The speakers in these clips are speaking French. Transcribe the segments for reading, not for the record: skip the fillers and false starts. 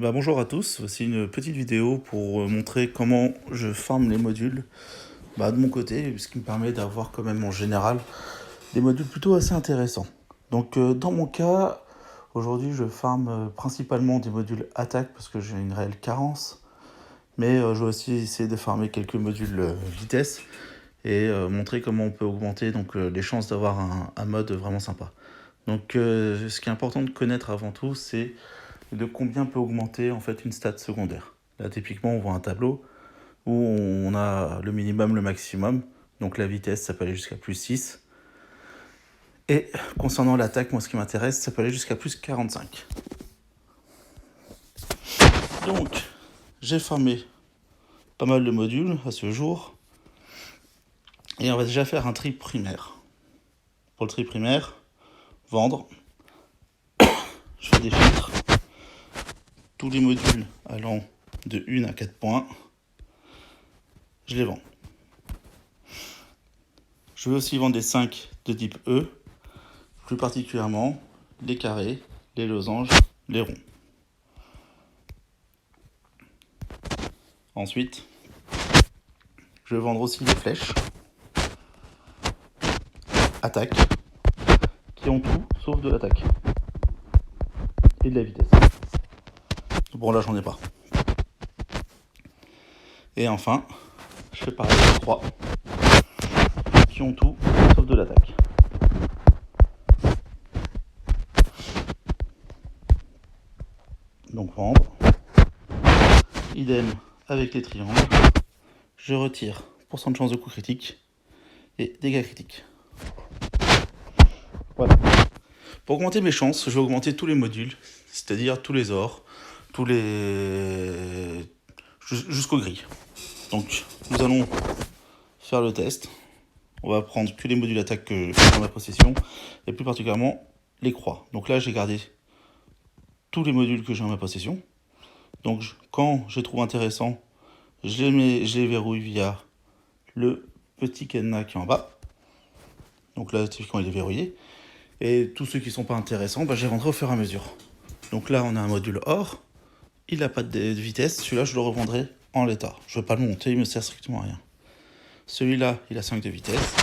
Bonjour à tous, voici une petite vidéo pour montrer comment je farm les modules de mon côté, ce qui me permet d'avoir quand même en général des modules plutôt assez intéressants. Donc dans mon cas, aujourd'hui je farm principalement des modules attaque parce que j'ai une réelle carence, mais je vais aussi essayer de farmer quelques modules vitesse et montrer comment on peut augmenter les chances d'avoir un mode vraiment sympa. Donc ce qui est important de connaître avant tout, c'est de combien peut augmenter en fait une stat secondaire. Là typiquement on voit un tableau où on a le minimum, le maximum, donc la vitesse ça peut aller jusqu'à plus 6. Et concernant l'attaque, moi ce qui m'intéresse, ça peut aller jusqu'à plus 45. Donc j'ai farmé pas mal de modules à ce jour. Et on va déjà faire un tri primaire. Pour le tri primaire, vendre. Je fais des filtres. Tous les modules allant de 1 à 4 points, je les vends. Je vais aussi vendre des 5 de type E, plus particulièrement les carrés, les losanges, les ronds. Ensuite, je vais vendre aussi les flèches, attaque, qui ont tout sauf de l'attaque et de la vitesse. Bon là j'en ai pas. Et enfin, je fais pareil avec 3, qui ont tout sauf de l'attaque. Donc vendre. Idem avec les triangles. Je retire % de chance de coup critique et dégâts critiques. Voilà. Pour augmenter mes chances, je vais augmenter tous les modules, c'est-à-dire tous les ors, jusqu'au gris. Donc nous allons faire le test. On va prendre que les modules attaque que j'ai dans ma possession, et plus particulièrement les croix. Donc là j'ai gardé tous les modules que j'ai en ma possession. Donc quand je trouve intéressant, je les verrouille via le petit cadenas qui est en bas. Donc là typiquement il est verrouillé. Et tous ceux qui ne sont pas intéressants, je les vendrai au fur et à mesure. Donc là on a un module or, il n'a pas de vitesse, celui-là je le revendrai en l'état. Je ne veux pas le monter, il me sert strictement à rien. Celui-là il a 5 de vitesse.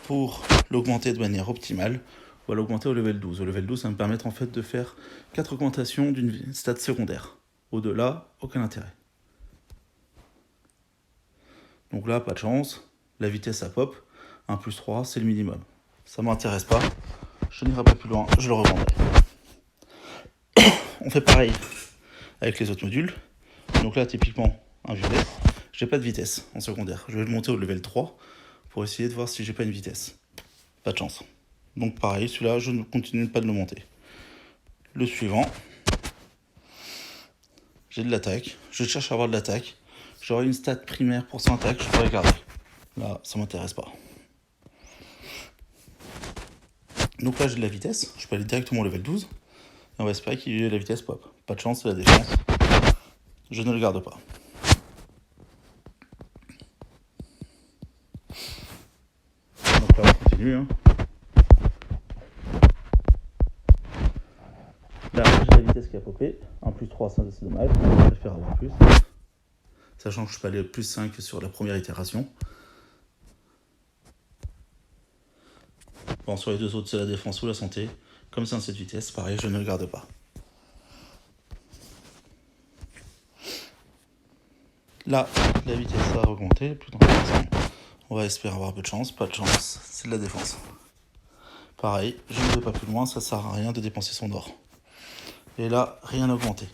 Pour l'augmenter de manière optimale, on va l'augmenter au level 12. Au level 12, ça va me permettre en fait de faire 4 augmentations d'une stat secondaire. Au-delà, aucun intérêt. Donc là, pas de chance, la vitesse ça pop, 1 plus 3, c'est le minimum. Ça ne m'intéresse pas, je n'irai pas plus loin, je le revendrai. On fait pareil avec les autres modules. Donc là, typiquement, un violet, j'ai pas de vitesse en secondaire. Je vais le monter au level 3 pour essayer de voir si j'ai pas une vitesse. Pas de chance. Donc pareil, celui-là, je ne continue pas de le monter. Le suivant, j'ai de l'attaque, je cherche à avoir de l'attaque. J'aurai une stat primaire pour son attaque, je pourrais garder. Là, ça m'intéresse pas. Donc là, j'ai de la vitesse, je peux aller directement au level 12. Et on va espérer qu'il y ait la vitesse pop. Pas de chance, c'est la défense. Je ne le garde pas. Donc là, on continue. Là, j'ai la vitesse qui a popé. 1 plus 3, ça c'est dommage. Je préfère avoir plus. Sachant que je peux aller plus 5 sur la première itération. Bon, sur les deux autres, c'est la défense ou la santé. Comme c'est un 7 vitesse, pareil, je ne le garde pas. Là, la vitesse va augmenter, plus intéressant. On va espérer avoir peu de chance, pas de chance, c'est de la défense. Pareil, je ne vais pas plus loin, ça sert à rien de dépenser son or. Et là, rien n'a augmenté.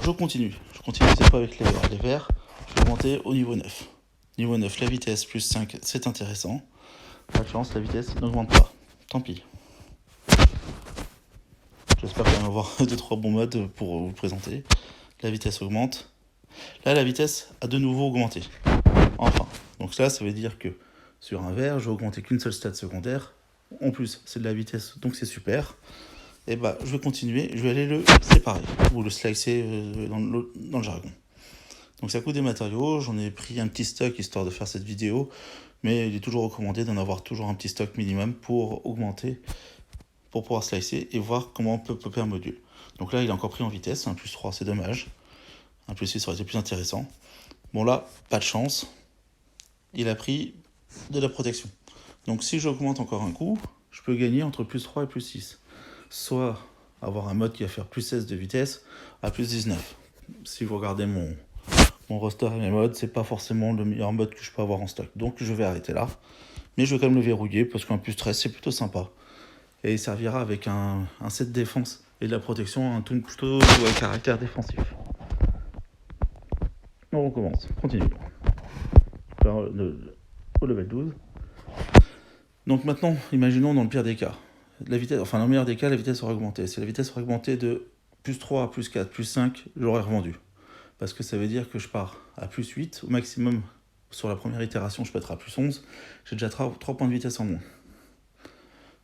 Je continue, cette fois avec les verts, je vais monter au niveau 9. Niveau 9, la vitesse plus 5, c'est intéressant. Pas de chance, la vitesse n'augmente pas. Tant pis. J'espère quand même avoir 2-3 bons modes pour vous le présenter. La vitesse augmente. Là, la vitesse a de nouveau augmenté. Enfin. Donc là, ça veut dire que sur un vert, je vais augmenter qu'une seule stat secondaire. En plus, c'est de la vitesse, donc c'est super. Et je vais continuer, je vais aller le séparer, ou le slicer dans le jargon. Donc ça coûte des matériaux, j'en ai pris un petit stock histoire de faire cette vidéo, mais il est toujours recommandé d'en avoir toujours un petit stock minimum pour augmenter, pour pouvoir slicer et voir comment on peut popper un module. Donc là, il a encore pris en vitesse, un plus 3, c'est dommage. Un plus 6 aurait été plus intéressant. Bon là, pas de chance. Il a pris de la protection. Donc si j'augmente encore un coup, je peux gagner entre plus 3 et plus 6. Soit avoir un mode qui va faire plus 16 de vitesse à plus 19. Si vous regardez mon roster et mes modes, c'est pas forcément le meilleur mode que je peux avoir en stock. Donc je vais arrêter là. Mais je vais quand même le verrouiller parce qu'un plus 13 c'est plutôt sympa. Et il servira avec un set défense et de la protection, un toon plutôt à caractère défensif. On recommence, continue. Au level 12. Donc maintenant, imaginons dans le pire des cas. La vitesse, enfin dans le meilleur des cas, la vitesse aura augmenté. Si la vitesse aura augmenté de plus 3, plus 4, plus 5, j'aurais revendu. Parce que ça veut dire que je pars à plus 8, au maximum sur la première itération, je peux être à plus 11. J'ai déjà 3 points de vitesse en moins.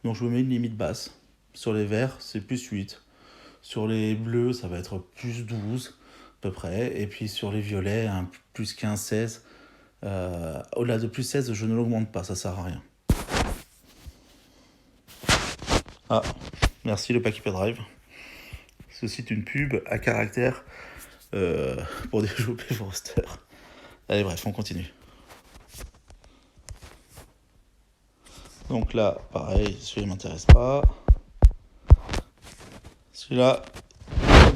Donc je me mets une limite basse. Sur les verts, c'est plus 8. Sur les bleus, ça va être plus 12 à peu près. Et puis sur les violets, un plus 15, 16. Au-delà de plus 16, je ne l'augmente pas, ça sert à rien. Ah, merci le pack Hyperdrive. Ceci est une pub à caractère pour développer vos rosters. Allez, bref, on continue. Donc là, pareil, celui-là ne m'intéresse pas. Celui-là,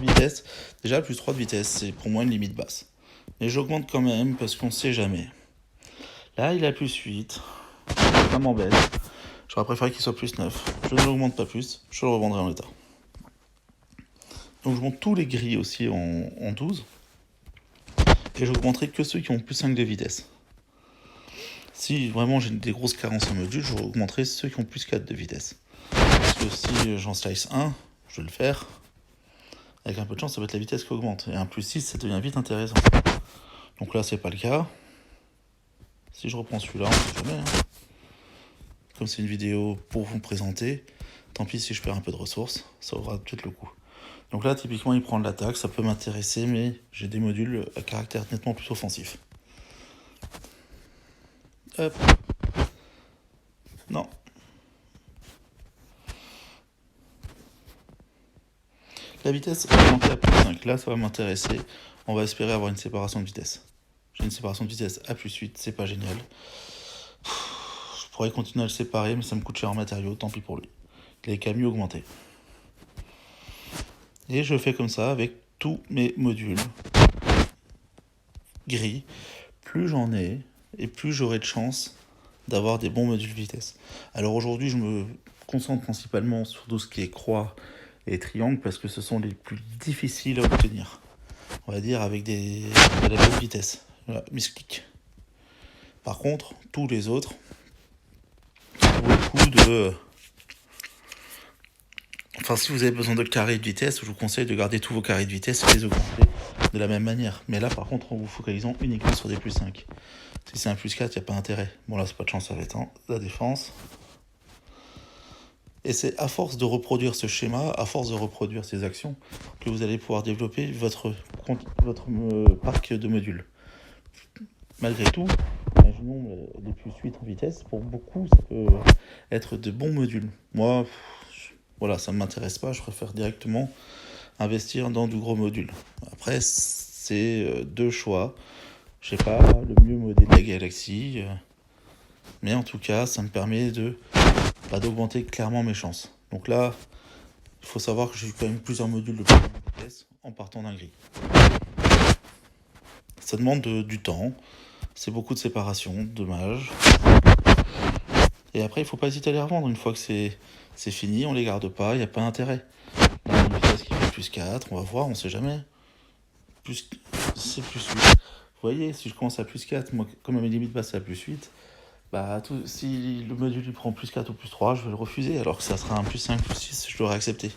vitesse. Déjà, plus 3 de vitesse, c'est pour moi une limite basse. Mais j'augmente quand même parce qu'on ne sait jamais. Là, il a plus 8. Ça m'embête. J'aurais préféré qu'il soit plus 9. Je ne l'augmente pas plus, je le revendrai en l'état. Donc je monte tous les gris aussi en 12. Et j'augmenterai que ceux qui ont plus 5 de vitesse. Si vraiment j'ai des grosses carences en module, je augmenterai ceux qui ont plus 4 de vitesse. Parce que si j'en slice 1, je vais le faire. Avec un peu de chance, ça va être la vitesse qui augmente. Et un plus 6, ça devient vite intéressant. Donc là, c'est pas le cas. Si je reprends celui-là, on sait jamais. Comme c'est une vidéo pour vous présenter, tant pis si je perds un peu de ressources, ça vaudra peut-être le coup. Donc là, typiquement, il prend de l'attaque, ça peut m'intéresser, mais j'ai des modules à caractère nettement plus offensif. Hop. Non. La vitesse est montée à plus 5. Là, ça va m'intéresser. On va espérer avoir une séparation de vitesse. J'ai une séparation de vitesse à plus 8, c'est pas génial. Je pourrais continuer à le séparer, mais ça me coûte cher en matériaux, tant pis pour lui. Il est qu'à mieux augmenter. Et je fais comme ça avec tous mes modules gris. Plus j'en ai, et plus j'aurai de chance d'avoir des bons modules vitesse. Alors aujourd'hui, je me concentre principalement sur tout ce qui est croix et triangle, parce que ce sont les plus difficiles à obtenir. On va dire avec de la bonne vitesse. Voilà, misclic. Par contre, tous les autres, beaucoup de... Enfin, si vous avez besoin de carrés de vitesse, je vous conseille de garder tous vos carrés de vitesse et les augmenter de la même manière. Mais là, par contre, en vous focalisant uniquement sur des plus 5. Si c'est un plus 4, il n'y a pas intérêt. Bon, là, c'est pas de chance, ça va être la défense. Et c'est à force de reproduire ce schéma, à force de reproduire ces actions, que vous allez pouvoir développer votre parc de modules. Malgré tout, imaginons des plus 8 en vitesse, pour beaucoup, ça peut être de bons modules. Moi, voilà, ça ne m'intéresse pas, je préfère directement investir dans du gros module. Après, c'est deux choix. Je sais pas, le mieux modé de la galaxie, mais en tout cas, ça me permet d'augmenter clairement mes chances. Donc là, il faut savoir que j'ai quand même plusieurs modules de vitesse en partant d'un gris. Ça demande du temps, c'est beaucoup de séparation, dommage. Et après, il ne faut pas hésiter à les revendre. Une fois que c'est fini, on ne les garde pas, il n'y a pas d'intérêt. Là, une vitesse qui fait plus 4, on va voir, on ne sait jamais. C'est plus 8. Vous voyez, si je commence à plus 4, moi, comme ma limite basse c'est à plus 8, si le module il prend plus 4 ou plus 3, je vais le refuser, alors que ça sera un plus 5, plus 6, je l'aurais accepté.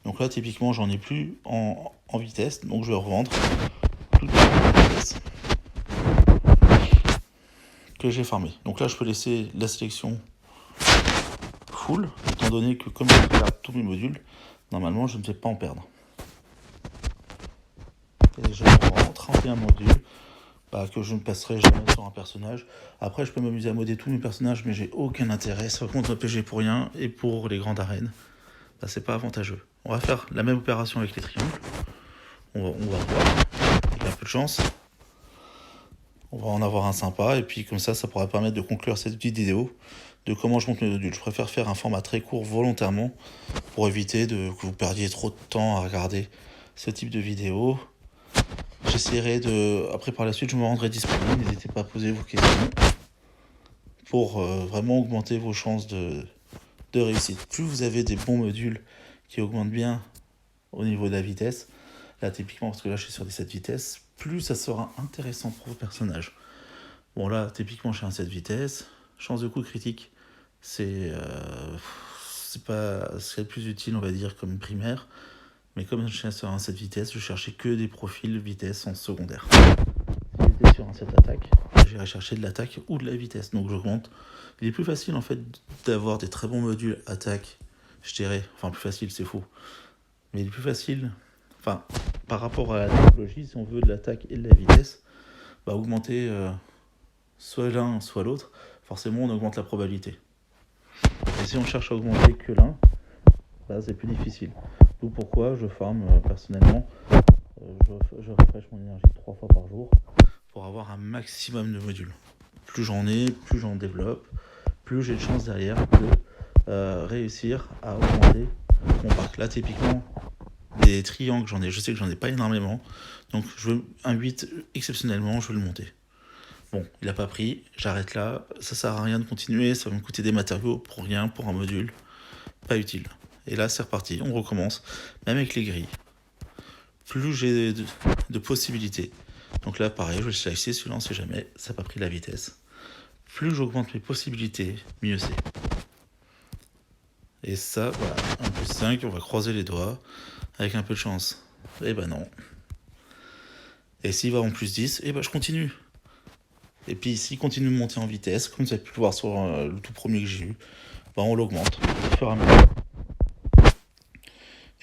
Donc là, typiquement, j'en ai plus en vitesse, donc je vais revendre toutes les vitesses que j'ai farmées. Donc là, je peux laisser la sélection full, étant donné que comme je regarde tous mes modules, normalement, je ne vais pas en perdre. Et j'ai 31 modules. Que je ne passerai jamais sur un personnage. Après, je peux m'amuser à modder tous mes personnages, mais j'ai aucun intérêt. Ça compte un PG pour rien, et pour les grandes arènes, c'est pas avantageux. On va faire la même opération avec les triangles. On va voir, avec un peu de chance. On va en avoir un sympa, et puis comme ça pourra permettre de conclure cette petite vidéo de comment je monte mes modules. Je préfère faire un format très court volontairement pour éviter que vous perdiez trop de temps à regarder ce type de vidéo. J'essaierai après par la suite, je me rendrai disponible. N'hésitez pas à poser vos questions pour vraiment augmenter vos chances de réussite. Plus vous avez des bons modules qui augmentent bien au niveau de la vitesse, là typiquement parce que là je suis sur des 7 vitesses, plus ça sera intéressant pour vos personnages. Bon là typiquement je suis un 7 vitesses, chance de coup critique c'est pas ce qui est le plus utile on va dire comme primaire, mais comme je suis sur un 7 vitesses, je cherchais que des profils vitesse en secondaire. Si j'étais sur un 7 attaque, j'irai chercher de l'attaque ou de la vitesse, donc j'augmente. Il est plus facile en fait d'avoir des très bons modules attaque, je dirais, enfin plus facile c'est faux, mais il est plus facile, enfin par rapport à la technologie, si on veut de l'attaque et de la vitesse, bah augmenter soit l'un soit l'autre, forcément on augmente la probabilité. Et si on cherche à augmenter que l'un, là c'est plus difficile. D'où pourquoi je farm personnellement, je refresh mon énergie 3 fois par jour pour avoir un maximum de modules. Plus j'en ai, plus j'en développe, plus j'ai de chance derrière de réussir à augmenter mon parc. Là typiquement des triangles, je sais que j'en ai pas énormément, donc je veux un 8 exceptionnellement, je veux le monter. Bon, il a pas pris, j'arrête là, ça sert à rien de continuer, ça va me coûter des matériaux pour rien, pour un module, pas utile. Et là c'est reparti, on recommence, même avec les grilles. Plus j'ai de possibilités, donc là pareil, je vais le slicer, celui-là on sait jamais, ça n'a pas pris la vitesse. Plus j'augmente mes possibilités, mieux c'est. Et ça, voilà, 1 plus 5, on va croiser les doigts, avec un peu de chance. Eh ben non. Et s'il va en plus 10, eh ben je continue. Et puis s'il continue de monter en vitesse, comme vous avez pu le voir sur le tout premier que j'ai eu, ben on l'augmente au fur et à mesure.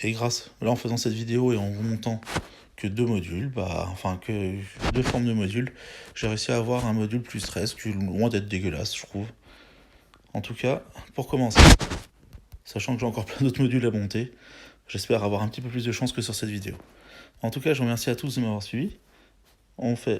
Et là en faisant cette vidéo et en vous montant que 2 modules, que 2 formes de modules, j'ai réussi à avoir un module plus 13 qui est loin d'être dégueulasse, je trouve. En tout cas, pour commencer, sachant que j'ai encore plein d'autres modules à monter, j'espère avoir un petit peu plus de chance que sur cette vidéo. En tout cas, je vous remercie à tous de m'avoir suivi. On fait